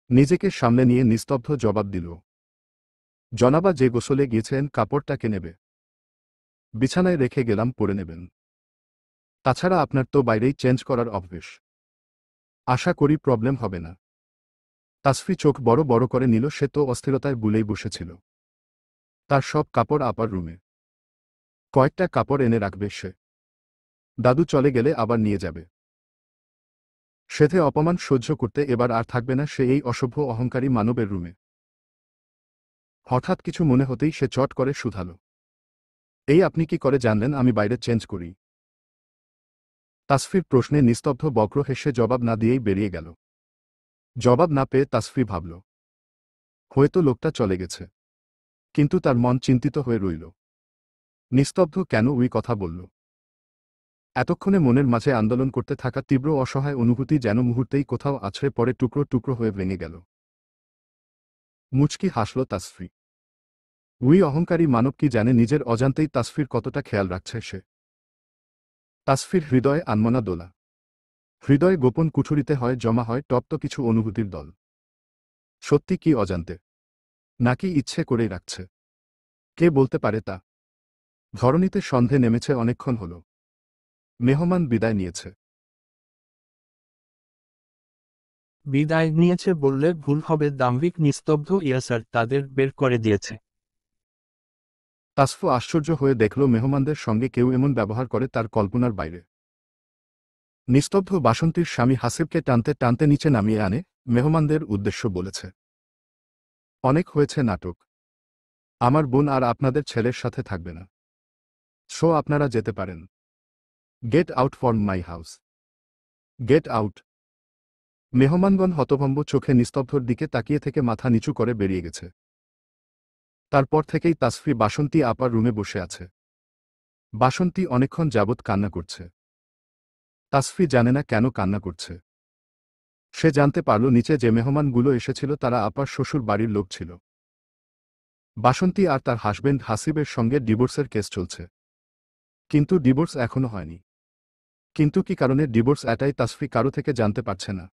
নিজেকে সামনে নিয়ে নিস্তব্ধ জবাব দিল, জনাবা যে গোসলে গিয়েছেন কাপড়টাকে নেবে। বিছানায় রেখে গেলাম, পরে নেবেন। তাছাড়া আপনার তো বাইরেই চেঞ্জ করার অভ্যেস। আশা করি প্রবলেম হবে না। তাসফি চোখ বড় বড় করে নিল। সে তো অস্থিরতায় বুলেই বসেছিল। তার সব কাপড় আপার রুমে। কয়েকটা কাপড় এনে রাখবে সে। দাদু চলে গেলে আবার নিয়ে যাবে। সেথে অপমান সহ্য করতে এবার আর থাকবে না সে এই অসভ্য অহংকারী মানবের রুমে। হঠাৎ কিছু মনে হতেই সে চট করে শুধাল, এই আপনি কি করে জানলেন আমি বাইরে চেঞ্জ করি? তাসফির প্রশ্নে নিস্তব্ধ বক্র হেসে জবাব না দিয়েই বেরিয়ে গেল। জবাব না পেয়ে তাসফি ভাবল, হয়তো লোকটা চলে গেছে। কিন্তু তার মন চিন্তিত হয়ে রইল। নিস্তব্ধ কেন ওই কথা বলল? এতক্ষণে মনের মাঝে আন্দোলন করতে থাকা তীব্র অসহায় অনুভূতি যেন মুহূর্তেই কোথাও আছড়ে পড়ে টুকরো টুকরো হয়ে ভেঙে গেল। মুচকি হাসল তাসফি। ওই অহংকারী মানব কি জানে নিজের অজান্তেই তাসফির কতটা খেয়াল রাখছে সে। তাসফির হৃদয়ে আনমনা দোলা। হৃদয় গোপন কুঠুরিতে হয় জমা হয় তপ্ত কিছু অনুভূতির দল। সত্যি কি অজান্তে, নাকি ইচ্ছে করেই রাখছে? কে বলতে পারে তা? ধরণীতে সন্ধে নেমেছে অনেকক্ষণ হল। মেহমান বিদায় নিয়েছে। বিদায় নিয়েছে বললে ভুল হবে, দাম্ভিক নিস্তব্ধ ইয়াসার তাদের বের করে দিয়েছে। তাসফু আশ্চর্য হয়ে দেখল মেহমানদের সঙ্গে কেউ এমন ব্যবহার করে তার কল্পনার বাইরে। নিস্তব্ধ বাসন্তীর স্বামী হাসিবকে টানতে টানতে নিচে নামিয়ে আনে, মেহমানদের উদ্দেশ্য বলেছে, অনেক হয়েছে নাটক। আমার বোন আর আপনাদের ছেলের সাথে থাকবে না। সো আপনারা যেতে পারেন। Get out from my house. Get out. মেহমানগণ হতভম্ব চোখে নিস্তব্ধর দিকে তাকিয়ে থেকে মাথা নিচু করে বেরিয়ে গেছে। তারপর থেকেই তাসফি বাসন্তী আপার রুমে বসে আছে। বাসন্তী অনেকক্ষণ যাবৎ কান্না করছে। তাসফি জানে না কেন কান্না করছে। সে জানতে পারল নিচে যে মেহমানগুলো এসেছিল তারা আপার শ্বশুর বাড়ির লোক ছিল। বাসন্তী আর তার হাসবেন্ড হাসিবের সঙ্গে ডিভোর্সের কেস চলছে। কিন্তু ডিভোর্স এখনো হয়নি। কিন্তু কি কারণে ডিভোর্স এটাই তাসফি কারো থেকে জানতে পারছে না।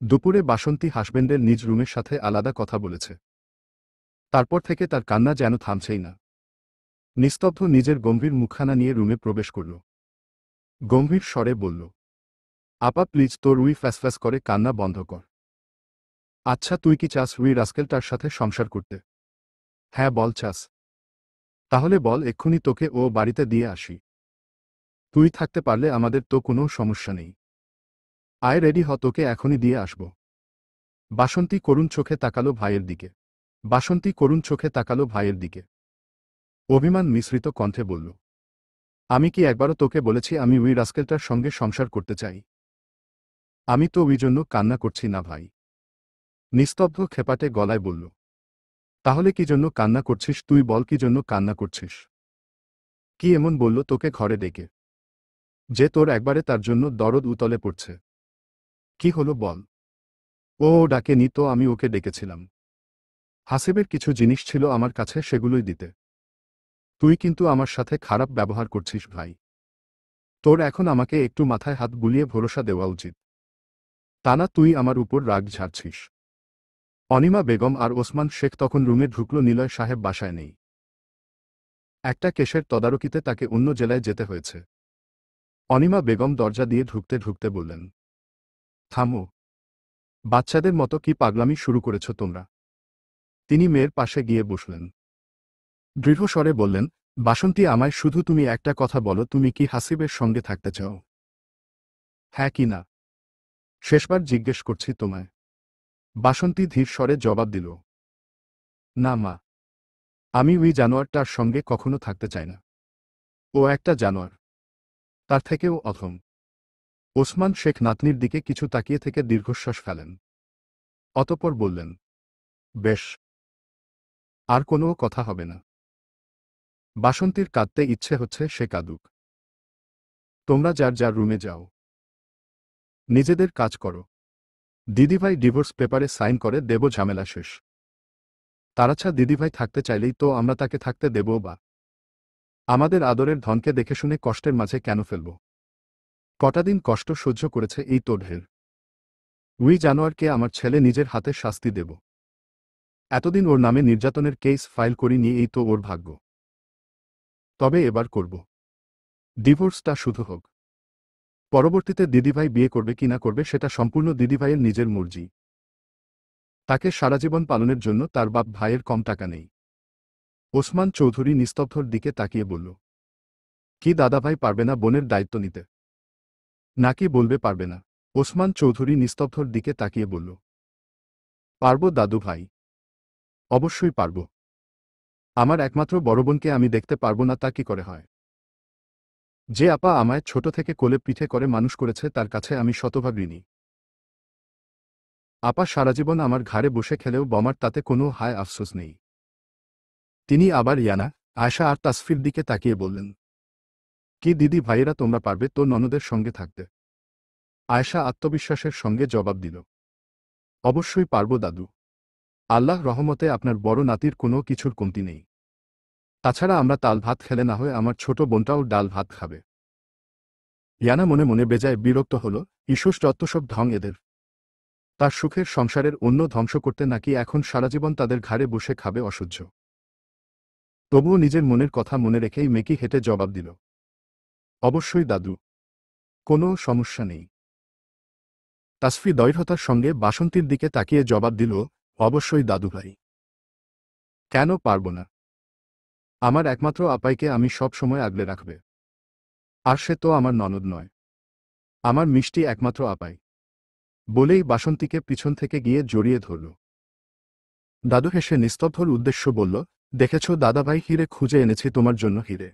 দুপুরে বাসন্তী হাসবেন্ডের নিজ রুমের সাথে আলাদা কথা বলেছে। তারপর থেকে তার কান্না যেন থামছেই না। নিস্তব্ধ নিজের গম্ভীর মুখখানা নিয়ে রুমে প্রবেশ করল। গম্ভীর স্বরে বলল, আপা প্লিজ তোর উই ফ্যাসফ্যাস করে কান্না বন্ধ কর। আচ্ছা তুই কি চাস উই রাস্কেলটার সাথে সংসার করতে? হ্যাঁ বল চাস। তাহলে বল এক্ষুনি তোকে ও বাড়িতে দিয়ে আসি। তুই থাকতে পারলে আমাদের তো কোনো সমস্যা নেই। আয় রেডি হ, তোকে এখনই দিয়ে আসব। বাসন্তী করুণ চোখে তাকালো ভাইয়ের দিকে। বাসন্তী করুণ চোখে তাকালো ভাইয়ের দিকে। অভিমান মিশ্রিত কণ্ঠে বলল, আমি কি একবারও তোকে বলেছি আমি উই রাস্কেলটার সঙ্গে সংসার করতে চাই? আমি তো ওই জন্য কান্না করছি না ভাই। নিস্তব্ধ খেপাটে গলায় বলল, তাহলে কি জন্য কান্না করছিস তুই বল, কি জন্য কান্না করছিস? কি এমন বলল তোকে ঘরে ডেকে যে তোর একবারে তার জন্য দরদ উতলে পড়ছে? কি হলো বল? ও ডাকেনি তো, আমি ওকে ডেকেছিলাম। হাসিবের কিছু জিনিস ছিল আমার কাছে, সেগুলোই দিতে। তুই কিন্তু আমার সাথে খারাপ ব্যবহার করছিস ভাই। তোর এখন আমাকে একটু মাথায় হাত বুলিয়ে ভরসা দেওয়া উচিত। তা না তুই আমার উপর রাগ ঝাড়ছিস। অনিমা বেগম আর ওসমান শেখ তখন রুমে ঢুকল। নিলয় সাহেব বাসায় নেই। একটা কেসের তদারকিতে তাকে অন্য জেলায় যেতে হয়েছে। অনিমা বেগম দরজা দিয়ে ঢুকতে ঢুকতে বললেন, থামো। বাচ্চাদের মতো কি পাগলামি শুরু করেছ তোমরা? তিনি মেয়ের পাশে গিয়ে বসলেন। দৃঢ়স্বরে বললেন, বাসন্তী আমায় শুধু তুমি একটা কথা বলো, তুমি কি হাসিবের সঙ্গে থাকতে চাও? হ্যাঁ কি না? শেষবার জিজ্ঞেস করছি তোমায়। বাসন্তী ধীর স্বরে জবাব দিল, না মা, আমি ওই জানোয়ারটার সঙ্গে কখনো থাকতে চাই না। ও একটা জানোয়ার, তার থেকেও অধম। ওসমান শেখ নাতনির দিকে কিছু তাকিয়ে থেকে দীর্ঘশ্বাস ফেলেন। অতঃপর বললেন, বেশ, আর কোনো কথা হবে না। বাসন্তীর কাঁদতে ইচ্ছে হচ্ছে, সে কাঁদুক। তোমরা যার যার রুমে যাও, নিজেদের কাজ করো। দিদিভাই ডিভোর্স পেপারে সাইন করে দেব, ঝামেলা শেষ। তারাছা দিদিভাই থাকতে চাইলেই তো আমরা তাকে থাকতে দেব, বা আমাদের আদরের ধনকে দেখে শুনে কষ্টের মাঝে কেন ফেলব? কটা দিন কষ্ট সহ্য করেছে এই তো ঢের। উই জানোয়ারকে আমার ছেলে নিজের হাতে শাস্তি দেব। এতদিন ওর নামে নির্যাতনের কেস ফাইল করিনি, এই তো ওর ভাগ্য। তবে এবার করব। ডিভোর্সটা শুধু হোক। পরবর্তীতে দিদিভাই বিয়ে করবে কি না করবে সেটা সম্পূর্ণ দিদিভাইয়ের নিজের মর্জি। তাকে সারাজীবন পালনের জন্য তার বাপ ভাইয়ের কম টাকা নেই। ওসমান চৌধুরী নিস্তব্ধর দিকে তাকিয়ে বলল, কি দাদাভাই পারবে না বোনের দায়িত্ব নিতে? নাকি বলবে পারবে না? ওসমান চৌধুরী নিস্তব্ধর দিকে তাকিয়ে বলল, পারব দাদু ভাই, অবশ্যই পারব। আমার একমাত্র বড় বোনকে আমি দেখতে পারবো না তা কি করে হয়? যে আপা আমায় ছোট থেকে কোলে পিঠে করে মানুষ করেছে তার কাছে আমি শতভাগ ঋণী। আপা সারাজীবন আমার ঘাড়ে বসে খেলেও বমার তাতে কোনো হায় আফসোস নেই। তিনি আবার ইয়ানা, আয়শা আর তাসফির দিকে তাকিয়ে বললেন, কি দিদি ভাইয়েরা তোমরা পারবে তো ননদের সঙ্গে থাকতে? আয়শা আত্মবিশ্বাসের সঙ্গে জবাব দিল, অবশ্যই পারবো দাদু। আল্লাহ রহমতে আপনার বড় নাতির কোনো কিছুর কমতি নেই। তাছাড়া আমরা তাল ভাত খেলে না হয়ে আমার ছোট বোনটাও ডাল ভাত খাবে। ইয়ানা মনে মনে বেজায় বিরক্ত হল, ঈষৎ যত্তসব ঢং এদের। তার সুখের সংসারের অন্য ধ্বংস করতে নাকি এখন সারাজীবন তাদের ঘাড়ে বসে খাবে অসহ্য। তবুও নিজের মনের কথা মনে রেখেই মেকি হেঁটে জবাব দিল, অবশ্যই দাদু, কোনো সমস্যা নেই। তাসফি দৃঢ়তার সঙ্গে বাসন্তীর দিকে তাকিয়ে জবাব দিল, অবশ্যই দাদু ভাই। কেন পারব না? আমার একমাত্র আপাইকে আমি সব সময় আগলে রাখবে। আর সে তো আমার ননদ নয়, আমার মিষ্টি একমাত্র আপাই। বলেই বাসন্তীকে পিছন থেকে গিয়ে জড়িয়ে ধরল। দাদু হেসে নিস্তব্ধর উদ্দেশ্য বলল, দেখেছ দাদাভাই, হিরে খুঁজে এনেছি তোমার জন্য হিরে।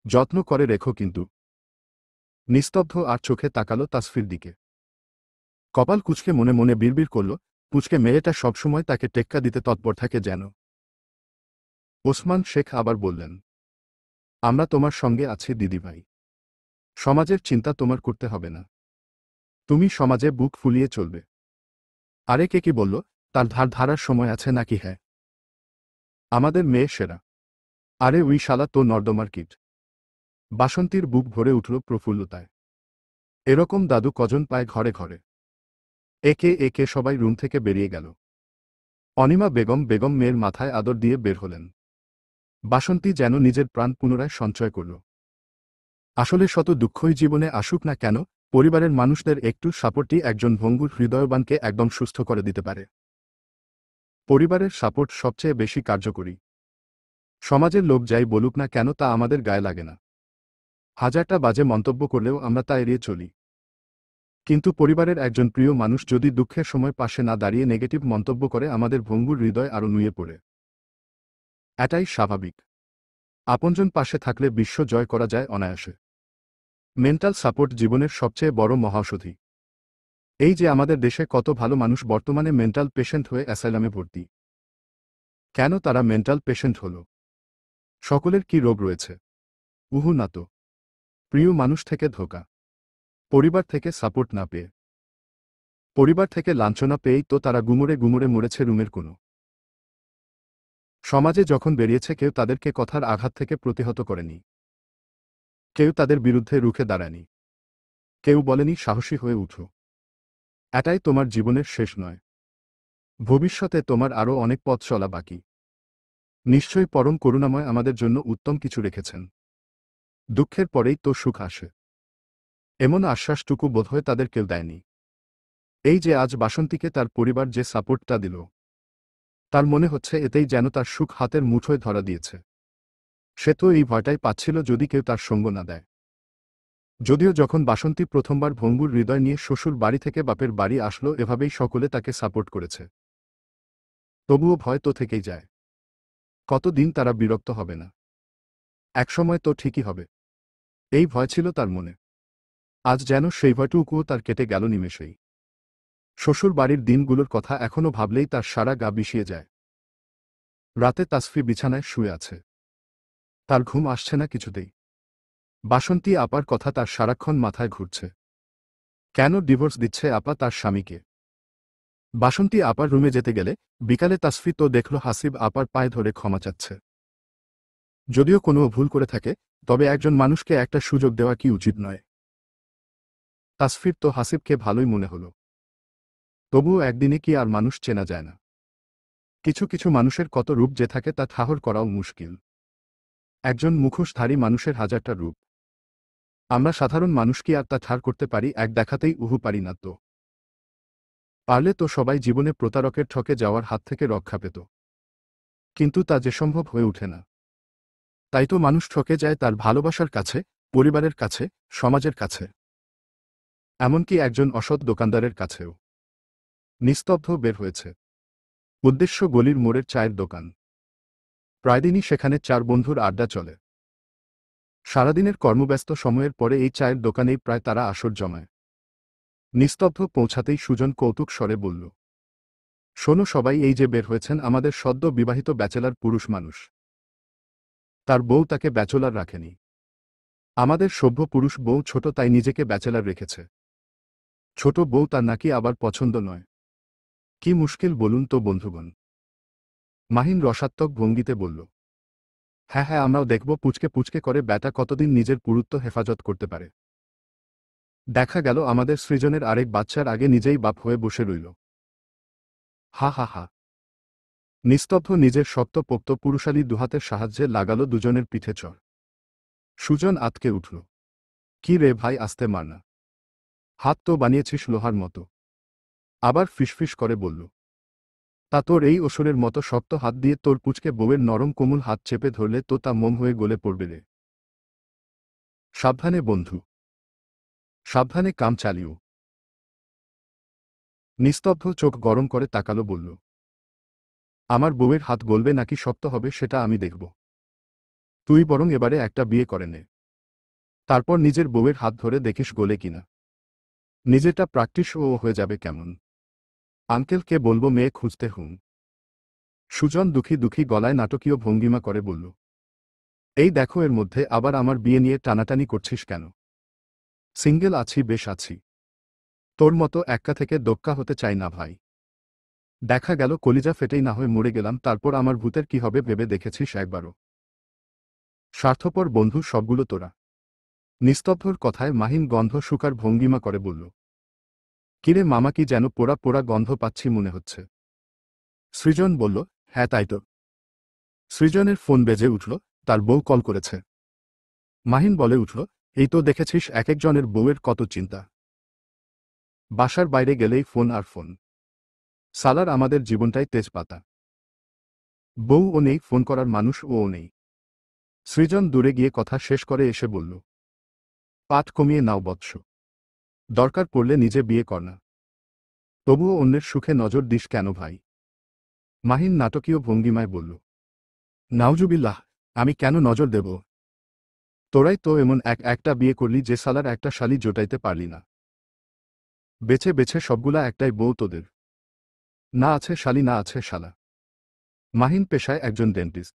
যত্ন করে রেখো কিন্তু। নিস্তব্ধ আর চোখে তাকালো তাসফির দিকে। কপাল কুঁচকে মনে মনে বিড়বিড় করল, পুচকে মেয়েটা সবসময় তাকে টেক্কা দিতে তৎপর থাকে যেন। ওসমান শেখ আবার বললেন, আমরা তোমার সঙ্গে আছি দিদিভাই। সমাজের চিন্তা তোমার করতে হবে না। তুমি সমাজে বুক ফুলিয়ে চলবে। আরে কে কি বলল, তার ধার ধারার সময় আছে নাকি? হ্যাঁ, আমাদের মেয়ে সেরা। আরে উই শালা তো নর্দমার কীট। বাসন্তীর বুক ভরে উঠল প্রফুল্লতায়। এরকম দাদু কজন পায় ঘরে ঘরে। একে একে সবাই রুম থেকে বেরিয়ে গেল। অনিমা বেগম মেয়ের মাথায় আদর দিয়ে বের হলেন। বাসন্তী যেন নিজের প্রাণ পুনরায় সঞ্চয় করল। আসলে শত দুঃখই জীবনে আসুক না কেন, পরিবারের মানুষদের একটু সাপোর্টই একজন ভঙ্গুর হৃদয়বানকে একদম সুস্থ করে দিতে পারে। পরিবারের সাপোর্ট সবচেয়ে বেশি কার্যকরী। সমাজের লোক যাই বলুক না কেন তা আমাদের গায়ে লাগে না। হাজারটা বাজে মন্তব্য করলেও আমরা তা এড়িয়ে চলি। কিন্তু পরিবারের একজন প্রিয় মানুষ যদি দুঃখের সময় পাশে না দাঁড়িয়ে নেগেটিভ মন্তব্য করে, আমাদের ভঙ্গুর হৃদয় আরও নুয়ে পড়ে। এটাই স্বাভাবিক। আপনজন পাশে থাকলে বিশ্ব জয় করা যায় অনায়াসে। মেন্টাল সাপোর্ট জীবনের সবচেয়ে বড় মহাঔষধি। এই যে আমাদের দেশে কত ভালো মানুষ বর্তমানে মেন্টাল পেশেন্ট হয়ে অ্যাসাইলামে ভর্তি। কেন তারা মেন্টাল পেশেন্ট হল? সকলের কি রোগ রয়েছে? উহু না তো। প্রিয় মানুষ থেকে ধোঁকা, পরিবার থেকে সাপোর্ট না পেয়ে, পরিবার থেকে লাঞ্ছনা পেয়েই তো তারা গুমরে গুমরে মরেছে রুমের কোনো। সমাজে যখন বেরিয়েছে কেউ তাদেরকে কথার আঘাত থেকে প্রতিহত করেনি। কেউ তাদের বিরুদ্ধে রুখে দাঁড়ায়নি। কেউ বলেনি সাহসী হয়ে উঠো। এটাই তোমার জীবনের শেষ নয়। ভবিষ্যতে তোমার আরও অনেক পথ চলা বাকি। নিশ্চয়ই পরম করুণাময় আমাদের জন্য উত্তম কিছু রেখেছেন। দুঃখের পরেই তো সুখ আসে। এমন আশ্বাসটুকু বোধহয় তাদের কেউ দেয়নি। এই যে আজ বাসন্তীকে তার পরিবার যে সাপোর্টটা দিল, তার মনে হচ্ছে এতেই যেন তার সুখ হাতের মুঠোয় ধরা দিয়েছে। সে তো এই ভয়টাই পাচ্ছিল যদি কেউ তার সঙ্গ না দেয়। যদিও যখন বাসন্তী প্রথমবার ভঙ্গুর হৃদয় নিয়ে শ্বশুর বাড়ি থেকে বাপের বাড়ি আসলো, এভাবেই সকলে তাকে সাপোর্ট করেছে। তবুও ভয় তো থেকেই যায়। কতদিন তারা বিরক্ত হবে না? একসময় তো ঠিকই হবে। এই ভয় ছিল তার মনে। আজ যেন সেই ভয়টুকুও তার কেটে গেল নিমেষেই। শ্বশুর বাড়ির দিনগুলোর কথা এখনো ভাবলেই তার সারা গা বিষিয়ে যায়। রাতে তাসফি বিছানায় শুয়ে আছে। তার ঘুম আসছে না কিছুতেই। বাসন্তী আপার কথা তার সারাক্ষণ মাথায় ঘুরছে। কেন ডিভোর্স দিচ্ছে আপা তার স্বামীকে? বাসন্তী আপার রুমে যেতে গেলে বিকালে তাসফি তো দেখল হাসিব আপার পায়ে ধরে ক্ষমা চাচ্ছে। যদিও কোনো ভুল করে থাকে, তবে একজন মানুষকে একটা সুযোগ দেওয়া কি উচিত নয়? তাসফির তো হাসিবকে ভালোই মনে হলো। তবুও একদিনে কি আর মানুষ চেনা যায় না? কিছু কিছু মানুষের কত রূপ যে থাকে তা ঠাহর করাও মুশকিল। একজন মুখোশধারী মানুষের হাজারটা রূপ। আমরা সাধারণ মানুষ কি আর তা ঠার করতে পারি এক দেখাতেই? উহু পারি না তো। পারলে তো সবাই জীবনে প্রতারকের ঠকে যাওয়ার হাত থেকে রক্ষা পেত। কিন্তু তা যে সম্ভব হয়ে ওঠে না। তাই তো মানুষ ঠকে যায় তার ভালোবাসার কাছে, পরিবারের কাছে, সমাজের কাছে, এমনকি একজন অসৎ দোকানদারের কাছেও। নিস্তব্ধ বের হয়েছে। উদ্দেশ্য গলির মোড়ের চায়ের দোকান। প্রায় দিনই সেখানে 4 বন্ধুর আড্ডা চলে। সারাদিনের কর্মব্যস্ত সময়ের পরে এই চায়ের দোকানেই প্রায় তারা আসর জমায়। নিস্তব্ধ পৌঁছাতেই সুজন কৌতুক স্বরে বলল, শোনো সবাই, এই যে বের হয়েছেন আমাদের সদ্য বিবাহিত ব্যাচেলার পুরুষ মানুষ। তার বউ তাকে ব্যাচেলার রাখেনি। আমাদের সভ্য পুরুষ বউ ছোট, তাই নিজেকে ব্যাচেলার রেখেছে। ছোট বউ তার নাকি আবার পছন্দ নয়। কি মুশকিল বলুন তো বন্ধুগণ। মাহিন রসাত্মক ভঙ্গিতে বলল, হ্যাঁ হ্যাঁ, আমরাও দেখব পুচকে পুচকে করে ব্যাটা কতদিন নিজের পুরুত্ব হেফাজত করতে পারে। দেখা গেল আমাদের সৃজনের আরেক বাচ্চার আগে নিজেই বাপ হয়ে বসে রইল। হা হা হা। নিস্তব্ধ নিজের শক্তপোক্ত পুরুষালী দুহাতের সাহায্যে লাগালো দুজনের পিঠে চড়। সুজন আতকে উঠল। কি রে ভাই, আস্তে মার না। হাত তো বানিয়েছিস লোহার মতো। আবার ফিসফিস করে বলল, তা তোর এই অসুরের মতো শক্ত হাত দিয়ে তোর পুচকে বউয়ের নরম কোমল হাত চেপে ধরলে তো তা মোম হয়ে গলে পড়বে রে। সাবধানে বন্ধু, সাবধানে কাম চালিও। নিস্তব্ধ চোখ গরম করে তাকালো, বলল, আমার বউয়ের হাত গলবে নাকি শক্ত হবে সেটা আমি দেখব। তুই বরং এবারে একটা বিয়ে করে নে। তারপর নিজের বউয়ের হাত ধরে দেখিস গলে কিনা। নিজেটা প্র্যাকটিস ও হয়ে যাবে কেমন। আঙ্কেলকে বলবো মেয়ে খুঁজতে হুম। সুজন দুঃখী দুঃখী গলায় নাটকীয় ভঙ্গিমা করে বলল, এই দেখো, এর মধ্যে আবার আমার বিয়ে নিয়ে টানাটানি করছিস কেন? সিঙ্গেল আছি, বেশ আছি। তোর মতো এক্কা থেকে দোক্কা হতে চাই না ভাই। দেখা গেল কলিজা ফেটেই না হয়ে মরে গেলাম, তারপর আমার ভূতের কি হবে ভেবে দেখেছিস একবারও? স্বার্থপর বন্ধু সবগুলো তোরা। নিস্তব্ধর কথায় মাহিন গন্ধ শুকার ভঙ্গিমা করে বলল, কিরে মামা, কি যেন পোড়া পোড়া গন্ধ পাচ্ছি মনে হচ্ছে। সৃজন বলল, হ্যাঁ তাই তো। সৃজনের ফোন বেজে উঠল, তার বউ কল করেছে। মাহিন বলে উঠল, এই তো দেখেছিস এক একজনের বউয়ের কত চিন্তা। বাসার বাইরে গেলেই ফোন আর ফোন। সালার আমাদের জীবনটাই তেজপাতা। বউ ও নেই, ফোন করার মানুষ ও নেই। সৃজন দূরে গিয়ে কথা শেষ করে এসে বলল, পাঠ কমিয়ে নাও বৎস। দরকার পড়লে নিজে বিয়ে কর না। তবুও অন্যের সুখে নজর দিস কেন ভাই? মাহিন নাটকীয় ভঙ্গিমায় বলল, নাউজুবিল্লাহ, আমি কেন নজর দেব? তোরাই তো এমন একটা বিয়ে করলি যে সালার একটা শালি জোটাইতে পারলি না। বেছে বেছে সবগুলা একটাই বউ তোদের। না আছে শালি, না আছে শালা। মাহিন পেশায় একজন ডেন্টিস্ট।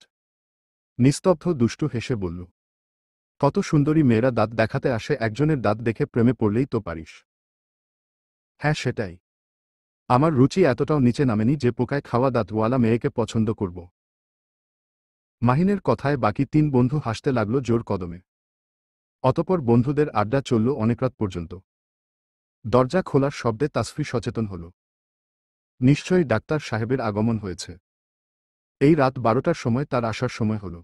নিস্তব্ধ দুষ্টু হেসে বলল, কত সুন্দরী মেয়েরা দাঁত দেখাতে আসে, একজনের দাঁত দেখে প্রেমে পড়লেই তো পারিস। হ্যাঁ সেটাই। আমার রুচি এতটাও নিচে নামেনি যে পোকায় খাওয়া দাঁতওয়ালা মেয়েকে পছন্দ করব। মাহিনের কথায় বাকি 3 বন্ধু হাসতে লাগল জোর কদমে। অতপর বন্ধুদের আড্ডা চলল অনেক রাত পর্যন্ত। দরজা খোলার শব্দে তাসফি সচেতন হল। নিশ্চয়ই ডাক্তার সাহেবের আগমন হয়েছে। এই রাত 12টার সময় তার আসার সময় হল।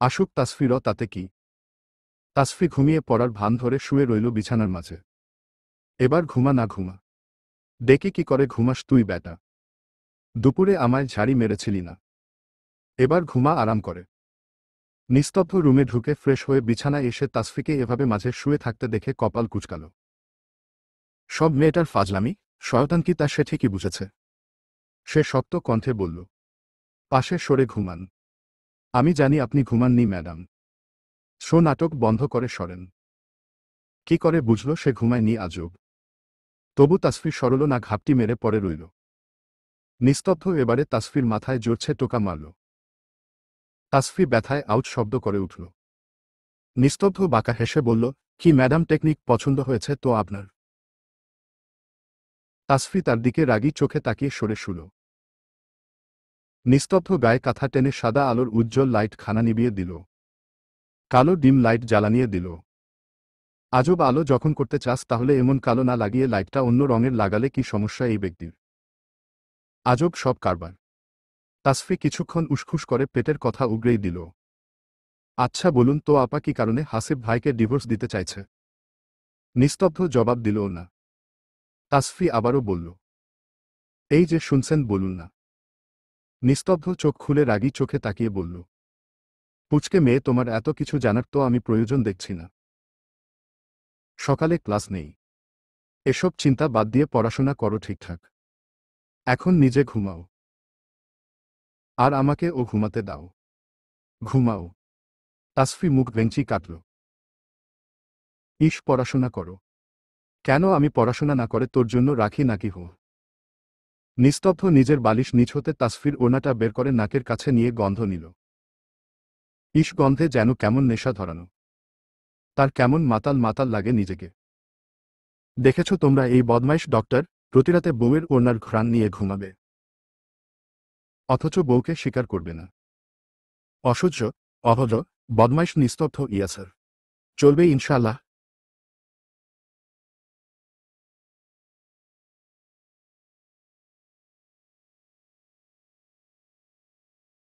আসুক তাসফিরও, তাতে কি। তাসফি ঘুমিয়ে পড়ার ভান ধরে শুয়ে রইল বিছানার মাঝে। এবার ঘুমা না ঘুমা। ডেকে কি করে ঘুমাস তুই ব্যাটা? দুপুরে আমায় ঝাড়ি মেরেছিলি না? এবার ঘুমা আরাম করে। নিস্তব্ধ রুমে ঢুকে ফ্রেশ হয়ে বিছানায় এসে তাসফিকে এভাবে মাঝে শুয়ে থাকতে দেখে কপাল কুঁচকাল। সব মেয়েটার ফাজলামি, শয়তান কি তা সে ঠিকই বুঝেছে। সে শক্ত কণ্ঠে বলল, পাশে সরে ঘুমান। আমি জানি আপনি ঘুমাননি ম্যাডাম। শো নাটক বন্ধ করে সরেন। কি করে বুঝল সে ঘুমায়নি আজব? তবু তাসফি সরল না, ঘাপটি মেরে পড়ে রইল। নিস্তব্ধ এবারে তাসফির মাথায় জোরছে টোকা মারল। তাসফি ব্যথায় আউট শব্দ করে উঠল। নিস্তব্ধ বাঁকা হেসে বলল, কি ম্যাডাম, টেকনিক পছন্দ হয়েছে তো আপনার? তাসফি তার দিকে রাগী চোখে তাকিয়ে সরে শুল। নিস্তব্ধ গায়ে কাঁথা টেনে সাদা আলোর উজ্জ্বল লাইট খানা নিবিয়ে দিল। কালো ডিম লাইট জ্বালানিয়ে দিল। আজব আলো যখন করতে চাস তাহলে এমন কালো না লাগিয়ে লাইটটা অন্য রঙের লাগালে কি সমস্যা এই ব্যক্তির? আজব সব কারবার। তাসফি কিছুক্ষণ উসখুস করে পেটের কথা উগরেই দিল। আচ্ছা বলুন তো আপা, কি কারণে হাসিব ভাইকে ডিভোর্স দিতে চাইছে? নিস্তব্ধ জবাব দিল না। তাসফি আবারও বলল, এই যে শুনছেন, বলুন না। নিস্তব্ধ চোখ খুলে রাগী চোখে তাকিয়ে বলল, পুচকে মেয়ে, তোমার এত কিছু জানার তো আমি প্রয়োজন দেখছি না। সকালে ক্লাস নেই। এসব চিন্তা বাদ দিয়ে পড়াশোনা করো ঠিকঠাক। এখন নিজে ঘুমাও। আর আমাকে ও ঘুমাতে দাও। ঘুমাও। তাসফি মুখ ভেঙচি কাটল। পড়াশোনা করো। কেন আমি পড়াশোনা না করে তোর জন্য রাখি নাকি হো? নিস্তব্ধ নিজের বালিশ নিচ হতে তাসফির ওড়নাটা বের করে নাকের কাছে নিয়ে গন্ধ নিল। গন্ধে যেন কেমন নেশা ধরানো। তার কেমন মাতাল মাতাল লাগে নিজেকে। দেখেছ তোমরা এই বদমাইশ ডক্টর প্রতিরাতে বউয়ের ওড়নার ঘ্রাণ নিয়ে ঘুমাবে, অথচ বউকে স্বীকার করবে না। অসহ্য, অভদ্র, বদমাইশ নিস্তব্ধ ইয়াসার। চলবে ইনশাআল্লাহ।